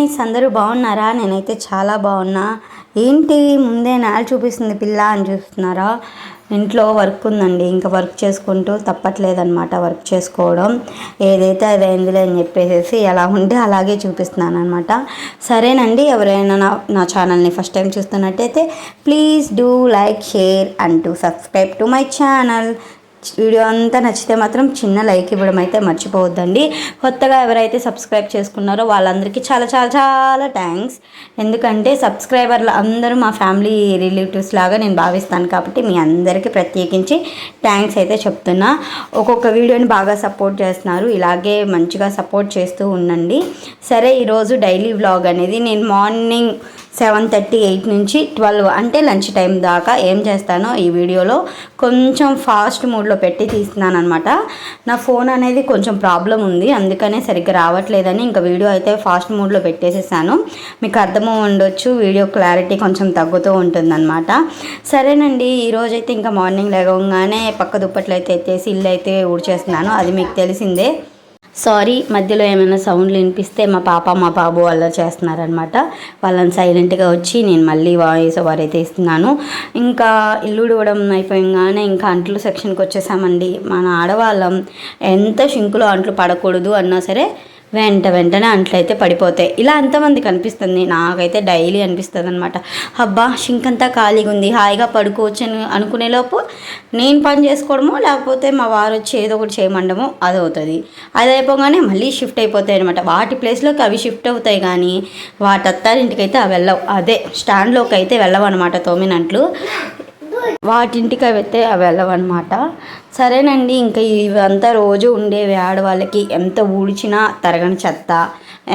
Guys, అందరూ బాగున్నారా? నేనైతే చాలా బాగున్నా. ఏంటి ముందే నేల చూపిస్తుంది పిల్ల అని చూస్తున్నారా? ఇంట్లో వర్క్ ఉందండి, ఇంకా వర్క్ చేసుకుంటూ తప్పట్లేదన్నమాట. వర్క్ చేసుకోవడం ఏదైతే అదైందిలే అని చెప్పేసి ఎలా ఉంటే అలాగే చూపిస్తున్నాను అనమాట. సరేనండి, ఎవరైనా నా ఛానల్ని ఫస్ట్ టైం చూస్తున్నట్టయితే please do like, share and to subscribe to my channel. Video అంతా నచ్చితే మాత్రం చిన్న లైక్ ఇవ్వడం అయితే మర్చిపోవద్దండి. కొత్తగా ఎవరైతే సబ్స్క్రైబ్ చేసుకున్నారో వాళ్ళందరికీ చాలా చాలా చాలా థ్యాంక్స్. ఎందుకంటే సబ్స్క్రైబర్లు అందరూ మా ఫ్యామిలీ రిలేటివ్స్ లాగా నేను భావిస్తాను, కాబట్టి మీ అందరికీ ప్రత్యేకించి థ్యాంక్స్ అయితే చెప్తున్నా. ఒక్కొక్క వీడియోని బాగా సపోర్ట్ చేస్తున్నారు, ఇలాగే మంచిగా సపోర్ట్ చేస్తూ ఉండండి. సరే, ఈరోజు డైలీ వ్లాగ్ అనేది నేను మార్నింగ్ 7:38 నుంచి 12 అంటే లంచ్ టైం దాకా ఏం చేస్తానో ఈ వీడియోలో కొంచెం ఫాస్ట్ మోడ్లో పెట్టి తీస్తున్నాను అనమాట. నా ఫోన్ అనేది కొంచెం ప్రాబ్లం ఉంది, అందుకనే సరిగ్గా రావట్లేదని ఇంకా వీడియో అయితే ఫాస్ట్ మోడ్లో పెట్టేసేసాను. మీకు అర్థమో ఉండొచ్చు, వీడియో క్లారిటీ కొంచెం తగ్గుతూ ఉంటుందన్నమాట. సరేనండి, ఈరోజైతే ఇంకా మార్నింగ్ లేవగానే పక్క దుప్పట్లు అయితే ఎత్తేసి ఇల్లు అయితే ఊడ్చేస్తున్నాను. అది మీకు తెలిసిందే. సారీ, మధ్యలో ఏమైనా సౌండ్లు వినిపిస్తే మా పాప మా బాబు వాళ్ళు చేస్తున్నారనమాట. వాళ్ళని సైలెంట్గా వచ్చి నేను మళ్ళీ వాయిస్ ఓవర్ అయితే ఇస్తున్నాను. ఇంకా ఇల్లు ఉడవడం అయిపోయింగానే ఇంకా అంట్లు సెక్షన్కి వచ్చేసామండి. మన ఆడవాళ్ళం ఎంత షింకులో అంట్లు పడకూడదు అన్నా సరే వెంటనే అంట్లయితే పడిపోతాయి. ఇలా అంతమంది కనిపిస్తుంది, నాకైతే డైలీ అనిపిస్తుంది అనమాట. అబ్బా, షింక్ అంతా ఖాళీగా ఉంది, హాయిగా పడుకోవచ్చు అని అనుకునేలోపు నేను పని చేసుకోవడమో లేకపోతే మా వారు వచ్చి ఏదో ఒకటి చేయమండమో అది అవుతుంది. అది అయిపోగానే మళ్ళీ షిఫ్ట్ అయిపోతాయి అనమాట. వాటి ప్లేస్లోకి అవి షిఫ్ట్ అవుతాయి, కానీ వాటి అత్తారింటికి అయితే అవి వెళ్ళవు. అదే స్టాండ్లోకి అయితే వెళ్ళవు అనమాట. తోమినట్లు వాటింటికి అయితే అవి వెళ్ళవన్నమాట. సరేనండి, ఇంకా ఇవంతా రోజు ఉండేవి. ఆడవాళ్ళకి ఎంత ఊడ్చినా తరగని చెత్త,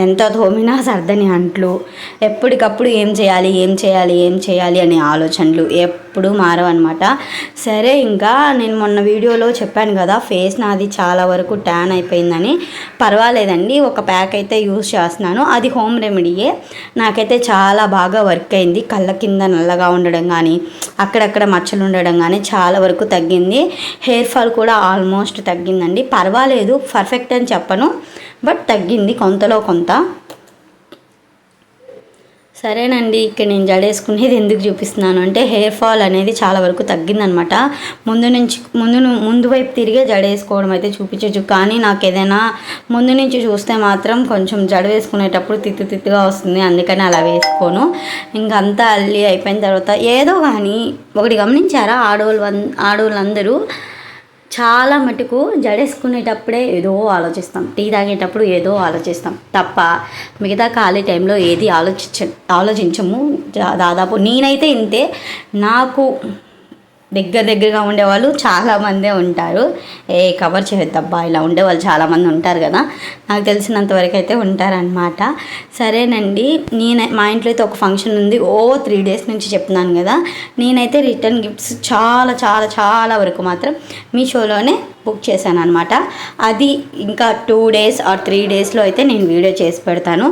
ఎంత తోమినా సర్దని అంట్లు, ఎప్పటికప్పుడు ఏం చేయాలి అనే ఆలోచనలు ఎప్పుడు మారవన్నమాట. సరే, ఇంకా నేను మొన్న వీడియోలో చెప్పాను కదా, ఫేస్ నాది చాలా వరకు ట్యాన్ అయిపోయిందని. పర్వాలేదండి, ఒక ప్యాక్ అయితే యూజ్ చేస్తున్నాను. అది హోమ్ రెమెడీయే, నాకైతే చాలా బాగా వర్క్ అయింది. కళ్ళ కింద నల్లగా ఉండడం కానీ, అక్కడక్కడ మచ్చలు ఉండడం కానీ చాలా వరకు తగ్గింది. హెయిర్ ఫాల్ కూడా ఆల్మోస్ట్ తగ్గిందండి. పర్వాలేదు, పర్ఫెక్ట్ అని చెప్పను, బట్ తగ్గింది కొంతలో కొంత. సరేనండి, ఇక్కడ నేను జడేసుకునేది ఎందుకు చూపిస్తున్నాను అంటే, హెయిర్ ఫాల్ అనేది చాలా వరకు తగ్గిందనమాట. ముందు వైపు తిరిగే జడేసుకోవడం అయితే చూపించచ్చు, కానీ నాకు ఏదైనా ముందు నుంచి చూస్తే మాత్రం కొంచెం జడ వేసుకునేటప్పుడు తిత్తుగా వస్తుంది, అందుకని అలా వేసుకోను. ఇంకంతా అల్లి అయిపోయిన తర్వాత ఏదో కానీ ఒకటి గమనించారా, ఆడవాళ్ళందరూ చాలా మటుకు జడేసుకునేటప్పుడే ఏదో ఆలోచిస్తాం, టీ తాగేటప్పుడు ఏదో ఆలోచిస్తాం తప్ప మిగతా ఖాళీ టైంలో ఏది ఆలోచించము. దాదాపు నేనైతే ఇంతే. నాకు దగ్గరగా ఉండేవాళ్ళు చాలామందే ఉంటారు. కవర్ చేయొద్దబ్బా, ఇలా ఉండేవాళ్ళు చాలామంది ఉంటారు కదా, నాకు తెలిసినంత వరకు అయితే ఉంటారనమాట. సరేనండి, మా ఇంట్లో అయితే ఒక ఫంక్షన్ ఉంది. 3 days నుంచి చెప్తున్నాను కదా. నేనైతే రిటర్న్ గిఫ్ట్స్ చాలా చాలా చాలా వరకు మాత్రం మీషోలోనే బుక్ చేశాను అనమాట. అది ఇంకా 2 days or 3 daysలో అయితే నేను వీడియో చేసి పెడతాను.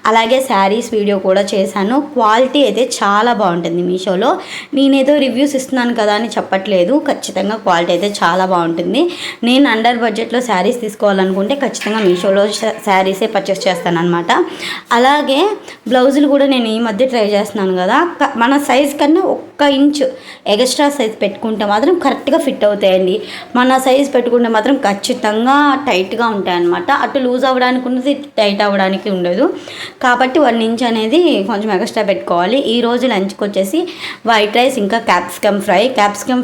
అలాగే శారీస్ వీడియో కూడా చేశాను. క్వాలిటీ అయితే చాలా బాగుంటుంది మీషోలో. నేనేదో రివ్యూస్ ఇస్తున్నాను కదా అని చెప్పట్లేదు, ఖచ్చితంగా క్వాలిటీ అయితే చాలా బాగుంటుంది. నేను అండర్ బడ్జెట్లో శారీస్ తీసుకోవాలనుకుంటే ఖచ్చితంగా మీషోలో శారీసే పర్చేస్ చేస్తాను అనమాట. అలాగే బ్లౌజులు కూడా నేను ఈ మధ్య ట్రై చేస్తున్నాను కదా, మన సైజ్ కన్నా 1 inch ఎక్స్ట్రా సైజ్ పెట్టుకుంటే మాత్రం కరెక్ట్గా ఫిట్ అవుతాయండి. మన సైజ్ పెట్టుకుంటే మాత్రం ఖచ్చితంగా టైట్గా ఉంటాయన్నమాట. అటు లూజ్ అవ్వడానికి ఉన్నది, టైట్ అవ్వడానికి ఉండదు. కాబట్టి 1 inch అనేది కొంచెం ఎక్స్ట్రా పెట్టుకోవాలి. ఈరోజు లంచ్కి వచ్చేసి వైట్ రైస్ ఇంకా క్యాప్సికమ్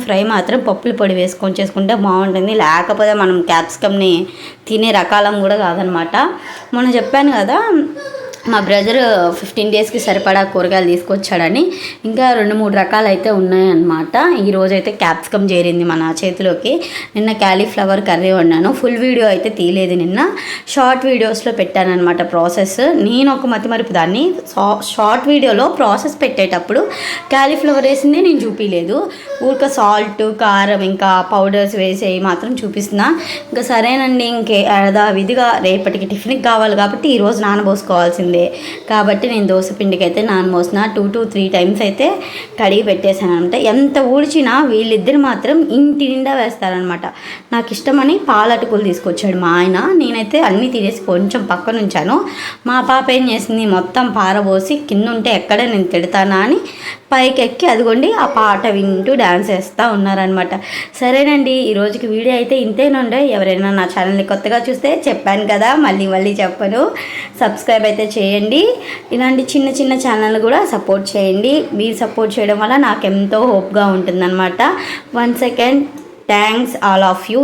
ఫ్రై మాత్రం పప్పుల పొడి వేసుకొని చేసుకుంటే బాగుంటుంది. లేకపోతే మనం క్యాప్సికమ్ని తినే రకాలం కూడా కాదనమాట. మొన్న చెప్పాను కదా, మా బ్రదర్ 15 daysకి సరిపడా కూరగాయలు తీసుకొచ్చాడని. ఇంకా 2-3 రకాలు అయితే ఉన్నాయన్నమాట. ఈరోజైతే క్యాప్సికమ్ చేరింది మన చేతిలోకి. నిన్న క్యాలీఫ్లవర్ కర్రీ వండాను. ఫుల్ వీడియో అయితే తీయలేదు, నిన్న షార్ట్ వీడియోస్లో పెట్టానమాట ప్రాసెస్. నేను ఒక మతిమరుపు దాన్ని షార్ట్ వీడియోలో ప్రాసెస్ పెట్టేటప్పుడు క్యాలీఫ్లవర్ వేసిందే నేను చూపించలేదు. ఊరిక సాల్ట్, కారం ఇంకా పౌడర్స్ వేసేవి మాత్రం చూపిస్తున్నా. ఇంకా సరేనండి, విధిగా రేపటికి టిఫిన్కి కావాలి కాబట్టి ఈరోజు నానబోసుకోవాల్సిందే. ఉండే, కాబట్టి నేను దోశ పిండికి అయితే నానమోసిన 2 to 3 టైమ్స్ అయితే కడిగి పెట్టేశాను అనమాట. ఎంత ఊడ్చినా వీళ్ళిద్దరు మాత్రం ఇంటి నిండా వేస్తారనమాట. నాకు ఇష్టమని పాలటుకులు తీసుకొచ్చాడు మా ఆయన. నేనైతే అన్నీ తీసేసి కొంచెం పక్కన ఉంచాను. మా పాప ఏం చేసింది, మొత్తం పారబోసి కింద ఉంటే ఎక్కడ నేను తిడతానా అని పైకి ఎక్కి అదిగోండి ఆ పాట వింటూ డ్యాన్స్ వేస్తూ ఉన్నారనమాట. సరేనండి, ఈరోజుకి వీడియో అయితే ఇంతేనండి. ఎవరైనా నా ఛానల్ని కొత్తగా చూస్తే చెప్పాను కదా, మళ్ళీ చెప్పను, సబ్స్క్రైబ్ అయితే చేయండి. ఇలాంటి చిన్న చిన్న ఛానల్ కూడా సపోర్ట్ చేయండి. మీరు సపోర్ట్ చేయడం వల్ల నాకు ఎంతో హోప్గా ఉంటుందన్నమాట. Once again thanks all of you.